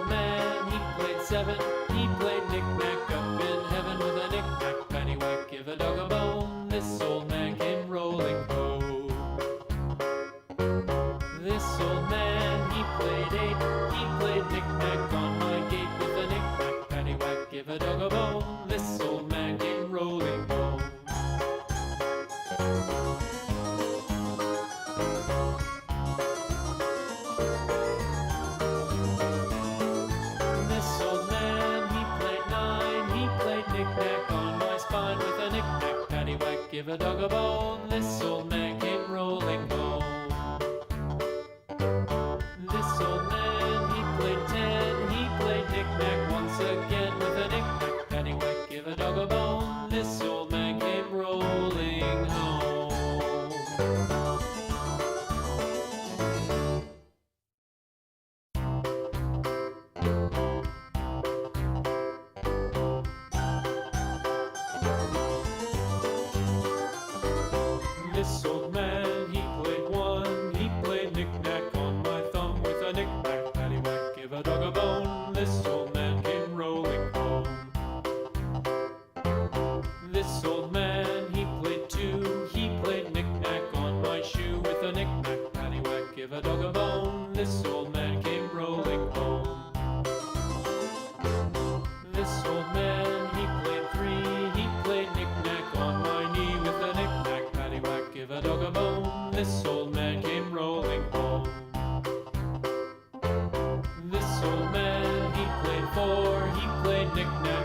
old man, he played seven. He played knick-knack up in heaven with a knick-knack, paddywhack, give a dog a bone. This old man came rolling home. This old man, he played eight. He played knick-knack on my gate with a knick-knack, paddywhack, give a dog a bone. This old man came rolling home. This old man, he played nine. He played knick-knack on my spine with a knick-knack, paddywhack, give a dog a bone. This old man came rolling home. This old man, he played ten. He played knick-knack once again with a knick-knack, paddywhack, give a dog a bone. This old man came rolling home. This old man, he played one. He played knick-knack on my thumb with a knick-knack, paddywhack, give a dog a bone. This old man came rolling home. This old man, he played two. He played knick-knack on my shoe with a knick-knack, paddywhack, give a dog a bone. This old man came rolling home. This old man, he played three. He played knick-knack on my knee with a knick-knack, paddywhack, give a dog a bone. This old man came rolling home. This old man, he played four. He played knick-knack